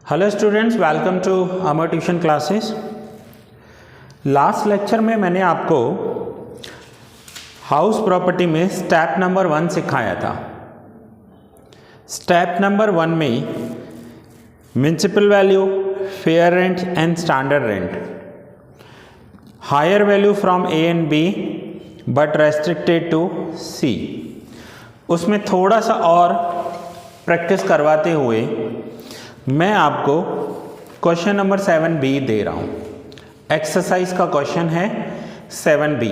Hello students, welcome to Amar tuition classes. Last lecture में मैंने आपको हाउस प्रॉपर्टी में स्टेप नंबर 1 सिखाया था। स्टेप नंबर 1 में municipal value, fair rent and standard rent, higher value from A and B but restricted to C, उसमें थोड़ा सा और प्रैक्टिस करवाते हुए मैं आपको क्वेश्चन नंबर 7B दे रहा हूँ। एक्सरसाइज का क्वेश्चन है 7B।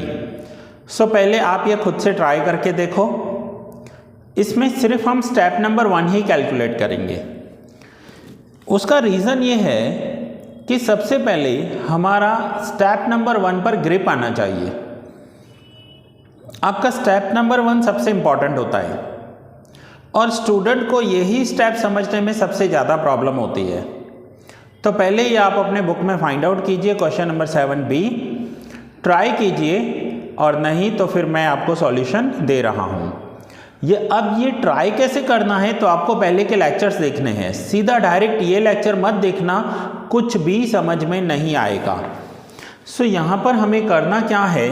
सो पहले आप ये खुद से ट्राई करके देखो। इसमें सिर्फ हम स्टेप नंबर 1 ही कैलकुलेट करेंगे। उसका रीज़न ये है कि सबसे पहले हमारा स्टेप नंबर 1 पर ग्रिप आना चाहिए। आपका स्टेप नंबर 1 सबसे इम्पॉर्टेंट होता है और स्टूडेंट को यही स्टेप समझने में सबसे ज़्यादा प्रॉब्लम होती है। तो पहले ही आप अपने बुक में फाइंड आउट कीजिए क्वेश्चन नंबर 7B, ट्राई कीजिए, और नहीं तो फिर मैं आपको सॉल्यूशन दे रहा हूँ। अब ये ट्राई कैसे करना है तो आपको पहले के लेक्चर्स देखने हैं। सीधा डायरेक्ट ये लेक्चर मत देखना, कुछ भी समझ में नहीं आएगा। सो यहाँ पर हमें करना क्या है,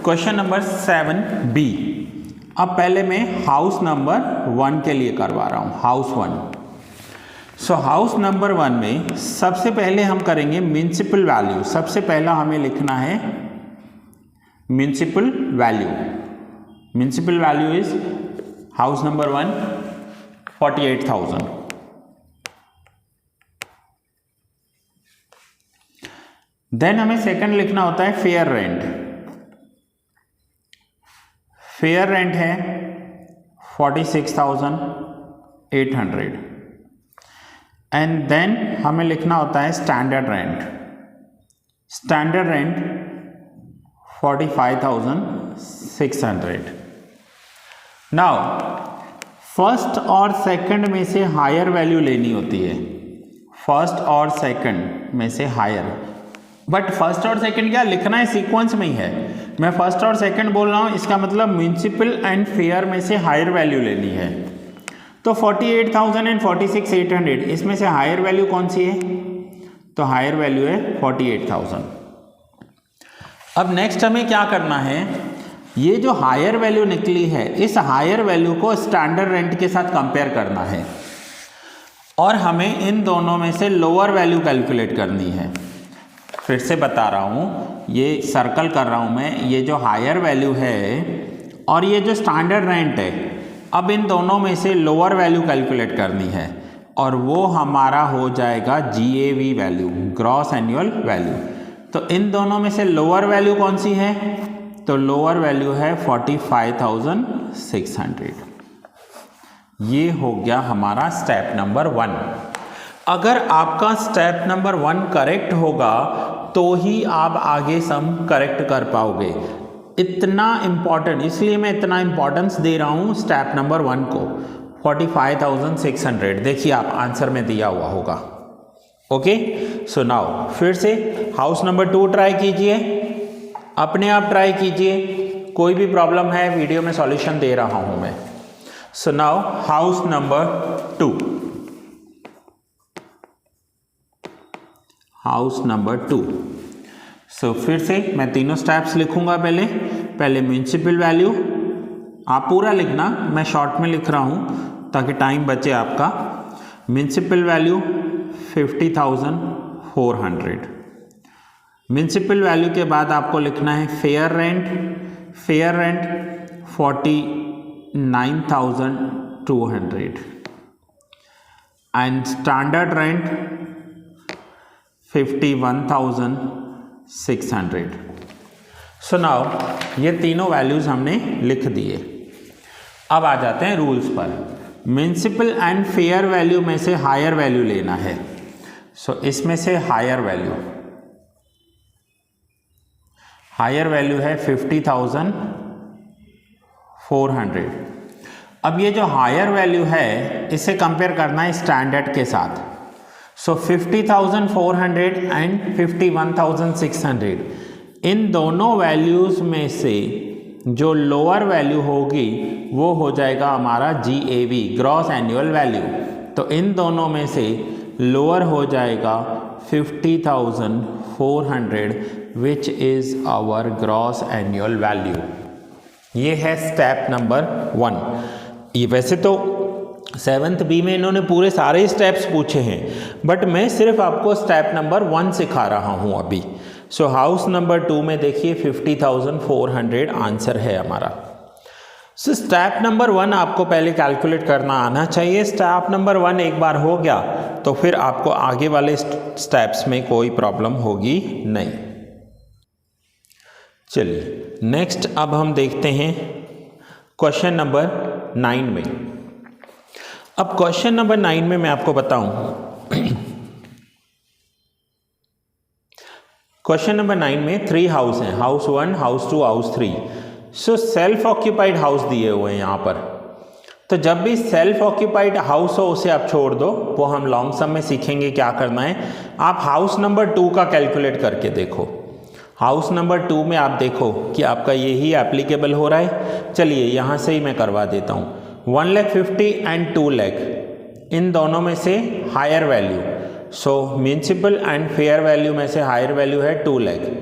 क्वेश्चन नंबर 7B। अब पहले मैं हाउस नंबर 1 के लिए करवा रहा हूँ, हाउस 1। सो हाउस नंबर 1 में सबसे पहले हम करेंगे म्युनिसिपल वैल्यू। सबसे पहला हमें लिखना है municipal value. Municipal value is house number 1 48,000। देन हमें सेकंड लिखना होता है फेयर रेंट। फेयर रेंट है 46,800। एंड देन हमें लिखना होता है standard rent. Standard rent 45,600। Now first और सेकंड में से हायर वैल्यू लेनी होती है। फर्स्ट और सेकंड में से हायर, बट फर्स्ट और सेकंड क्या लिखना है, सीक्वेंस में ही है। मैं फर्स्ट और सेकंड बोल रहा हूँ, इसका मतलब म्युनिसिपल एंड फेयर में से हायर वैल्यू लेनी है। तो 48,000 एंड 46,800, इसमें से हायर वैल्यू कौन सी है, तो हायर वैल्यू है 48,000। अब नेक्स्ट हमें क्या करना है, ये जो हायर वैल्यू निकली है, इस हायर वैल्यू को स्टैंडर्ड रेंट के साथ कंपेयर करना है और हमें इन दोनों में से लोअर वैल्यू कैलकुलेट करनी है। फिर से बता रहा हूँ, ये सर्कल कर रहा हूँ मैं, ये जो हायर वैल्यू है और ये जो स्टैंडर्ड रेंट है, अब इन दोनों में से लोअर वैल्यू कैलकुलेट करनी है और वो हमारा हो जाएगा GAV value, gross annual value. तो इन दोनों में से लोअर वैल्यू कौन सी है, तो लोअर वैल्यू है 45,600। ये हो गया हमारा स्टेप नंबर 1। अगर आपका स्टेप नंबर 1 करेक्ट होगा तो ही आप आगे सम करेक्ट कर पाओगे। इतना इम्पॉर्टेंट, इसलिए मैं इतना इम्पॉर्टेंस दे रहा हूँ स्टेप नंबर 1 को। 45,600 देखिए आप आंसर में दिया हुआ होगा। ओके, सो नाउ फिर से हाउस नंबर 2 ट्राई कीजिए, अपने आप ट्राई कीजिए। कोई भी प्रॉब्लम है वीडियो में सॉल्यूशन दे रहा हूँ मैं। So now house number 2। House number 2। सो फिर से मैं तीनों स्टेप्स लिखूंगा। पहले म्युनिसिपल वैल्यू, आप पूरा लिखना, मैं शॉर्ट में लिख रहा हूं ताकि टाइम बचे आपका। Municipal value 50,400। म्युनिसिपल वैल्यू के बाद आपको लिखना है fair rent. Fair rent 49,200 and standard rent 51,600। So now ये तीनों वैल्यूज हमने लिख दिए। अब आ जाते हैं रूल्स पर। म्युनिसिपल एंड फेयर वैल्यू में से हायर वैल्यू लेना है। सो इसमें से हायर वैल्यू है 50,400। अब ये जो हायर वैल्यू है इसे कंपेयर करना है स्टैंडर्ड के साथ। सो 50,400 एंड 51,600, इन दोनों वैल्यूज़ में से जो लोअर वैल्यू होगी वो हो जाएगा हमारा GAV, ग्रॉस एनुअल वैल्यू। तो इन दोनों में से लोअर हो जाएगा 50,400 which is our gross annual value. ये है स्टेप नंबर 1। ये वैसे तो 7th बी में इन्होंने पूरे सारे स्टेप्स पूछे हैं, बट मैं सिर्फ आपको स्टेप नंबर 1 सिखा रहा हूँ अभी। सो हाउस नंबर 2 में देखिए 50,400 आंसर है हमारा। सो स्टेप नंबर 1 आपको पहले कैलकुलेट करना आना चाहिए। स्टेप नंबर 1 एक बार हो गया तो फिर आपको आगे वाले स्टेप्स में कोई प्रॉब्लम होगी नहीं। चलिए नेक्स्ट अब हम देखते हैं क्वेश्चन नंबर 9 में। अब क्वेश्चन नंबर 9 में मैं आपको बताऊं, क्वेश्चन नंबर 9 में 3 हाउस हैं, house 1, house 2, house 3। So self occupied house दिए हुए हैं यहाँ पर। तो जब भी सेल्फ ऑक्यूपाइड हाउस हो उसे आप छोड़ दो, वो हम लॉन्ग सम में सीखेंगे क्या करना है। आप हाउस नंबर 2 का कैलकुलेट करके देखो। हाउस नंबर 2 में आप देखो कि आपका यही एप्लीकेबल हो रहा है। चलिए यहाँ से ही मैं करवा देता हूँ। 1,50,000 एंड 2,00,000 इन दोनों में से higher value, so municipal and fair value में से हायर वैल्यू है 2,00,000।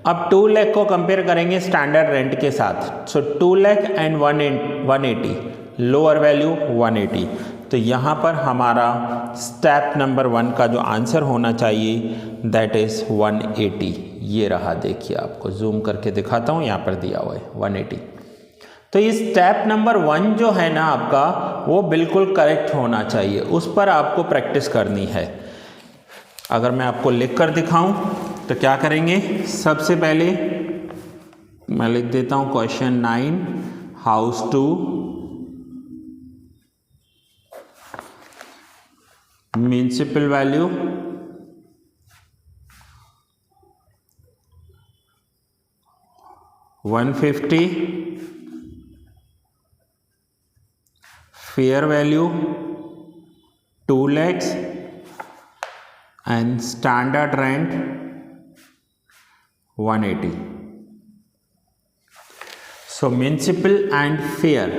अब 2,00,000 को कंपेयर करेंगे स्टैंडर्ड रेंट के साथ। सो 2,00,000 एंड 180, लोअर वैल्यू 180। तो यहाँ पर हमारा स्टेप नंबर 1 का जो आंसर होना चाहिए दैट इज़ 180। ये रहा, देखिए आपको जूम करके दिखाता हूँ, यहाँ पर दिया हुआ है 180। तो ये स्टेप नंबर 1 जो है ना आपका, वो बिल्कुल करेक्ट होना चाहिए, उस पर आपको प्रैक्टिस करनी है। अगर मैं आपको लिख कर दिखाऊं तो क्या करेंगे, सबसे पहले मैं लिख देता हूं question 9 house 2 municipal value 150, fair value 2,00,000 and standard rent 180. So municipal and fair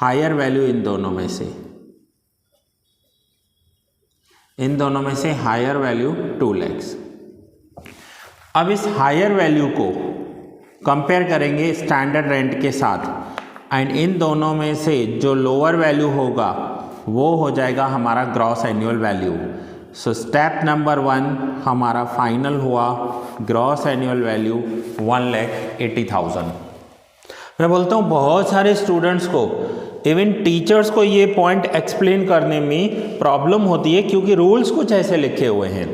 higher value इन दोनों में से हायर वैल्यू 2,00,000। अब इस हायर वैल्यू को कंपेयर करेंगे स्टैंडर्ड रेंट के साथ, एंड इन दोनों में से जो लोअर वैल्यू होगा वो हो जाएगा हमारा gross annual value. So step number 1 हमारा फाइनल हुआ ग्रॉस एनुअल वैल्यू 1,80,000। मैं बोलता हूँ बहुत सारे स्टूडेंट्स को, इवन टीचर्स को ये पॉइंट एक्सप्लेन करने में प्रॉब्लम होती है, क्योंकि रूल्स कुछ ऐसे लिखे हुए हैं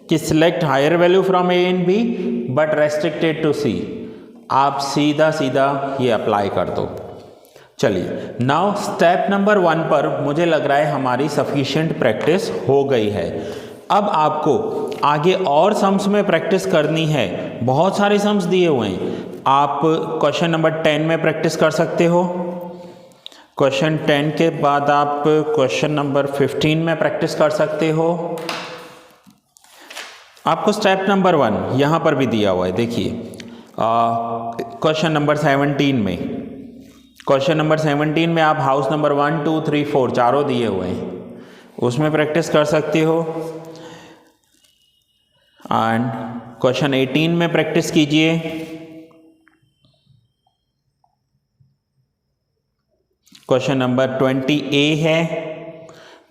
कि select higher value from A and B but restricted to C. आप सीधा सीधा ये अप्लाई कर दो। चलिए नाउ स्टेप नंबर 1 पर मुझे लग रहा है हमारी सफिशिएंट प्रैक्टिस हो गई है। अब आपको आगे और सम्स में प्रैक्टिस करनी है। बहुत सारे सम्स दिए हुए हैं, आप क्वेश्चन नंबर 10 में प्रैक्टिस कर सकते हो। क्वेश्चन 10 के बाद आप क्वेश्चन नंबर 15 में प्रैक्टिस कर सकते हो। आपको स्टेप नंबर 1 यहाँ पर भी दिया हुआ है, देखिए क्वेश्चन नंबर 17 में आप हाउस नंबर 1, 2, 3, 4 चारों दिए हुए हैं, उसमें प्रैक्टिस कर सकते हो। एंड क्वेश्चन 18 में प्रैक्टिस कीजिए। क्वेश्चन नंबर 20A है,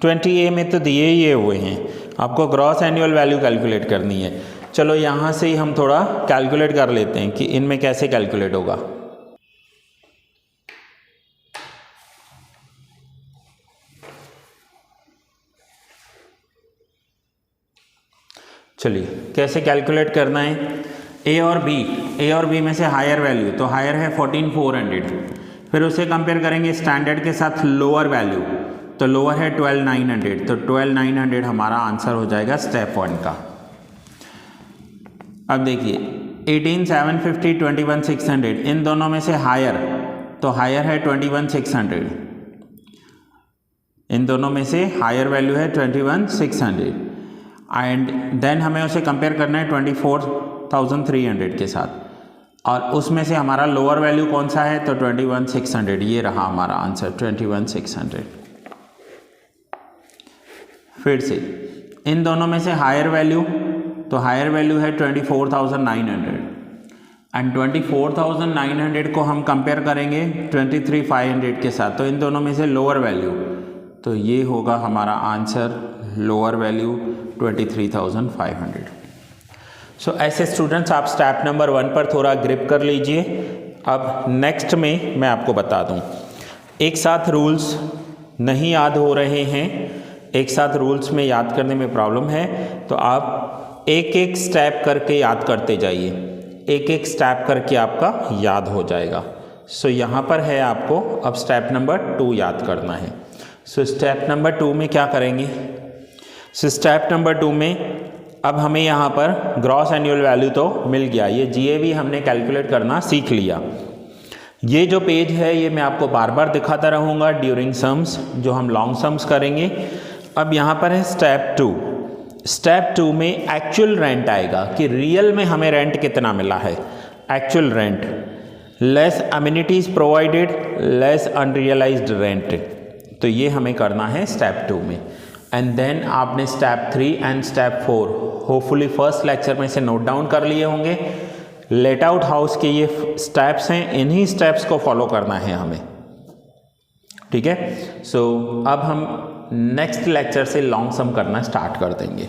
20A में तो दिए ही हुए हैं, आपको ग्रॉस एनुअल वैल्यू कैलकुलेट करनी है। चलो यहाँ से ही हम थोड़ा कैलकुलेट कर लेते हैं कि इनमें कैसे कैलकुलेट होगा। चलिए कैसे कैलकुलेट करना है। ए और बी में से हायर वैल्यू, तो हायर है 14,400, फिर उसे कंपेयर करेंगे स्टैंडर्ड के साथ लोअर वैल्यू, तो लोअर है 12,900, तो 12,900 हमारा आंसर हो जाएगा स्टेप 1 का। अब देखिए 18,750, 21,600 इन दोनों में से हायर, तो हायर है 21,600, इन दोनों में से हायर वैल्यू है 21,600, एंड देन हमें उसे कंपेयर करना है 24,300 के साथ, और उसमें से हमारा लोअर वैल्यू कौन सा है, तो 21,600। ये रहा हमारा आंसर 21,600। फिर से इन दोनों में से हायर वैल्यू, तो हायर वैल्यू है 24,900 एंड 24,900 को हम कंपेयर करेंगे 23,500 के साथ, तो इन दोनों में से लोअर वैल्यू, तो ये होगा हमारा आंसर लोअर वैल्यू 23,500। सो ऐसे स्टूडेंट्स आप स्टेप नंबर 1 पर थोड़ा ग्रिप कर लीजिए। अब नेक्स्ट में मैं आपको बता दूं, एक साथ रूल्स नहीं याद हो रहे हैं, एक साथ रूल्स में याद करने में प्रॉब्लम है, तो आप एक एक स्टेप करके याद करते जाइए, एक एक स्टेप करके आपका याद हो जाएगा। सो यहाँ पर है आपको अब स्टेप नंबर 2 याद करना है। सो स्टेप नंबर 2 में क्या करेंगे, सो स्टेप नंबर 2 में अब हमें यहाँ पर ग्रॉस एनुअल वैल्यू तो मिल गया, ये GAV हमने कैलकुलेट करना सीख लिया। ये जो पेज है ये मैं आपको बार बार दिखाता रहूँगा ड्यूरिंग सम्स, जो हम लॉन्ग सम्स करेंगे। अब यहाँ पर है स्टेप 2। स्टेप 2 में एक्चुअल रेंट आएगा कि रियल में हमें रेंट कितना मिला है, actual rent less amenities provided less unrealised rent, तो ये हमें करना है स्टेप 2 में। एंड देन आपने step 3 and step 4 hopefully first lecture में से नोट डाउन कर लिए होंगे। लेट आउट हाउस के ये स्टेप्स हैं, इन्हीं स्टेप्स को फॉलो करना है हमें, ठीक है। सो अब हम नेक्स्ट लेक्चर से लॉन्ग सम करना स्टार्ट कर देंगे।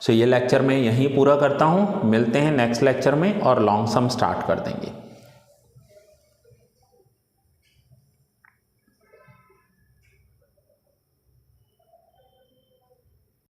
सो ये लेक्चर मैं यहीं पूरा करता हूँ, मिलते हैं नेक्स्ट लेक्चर में और लॉन्ग सम स्टार्ट कर देंगे।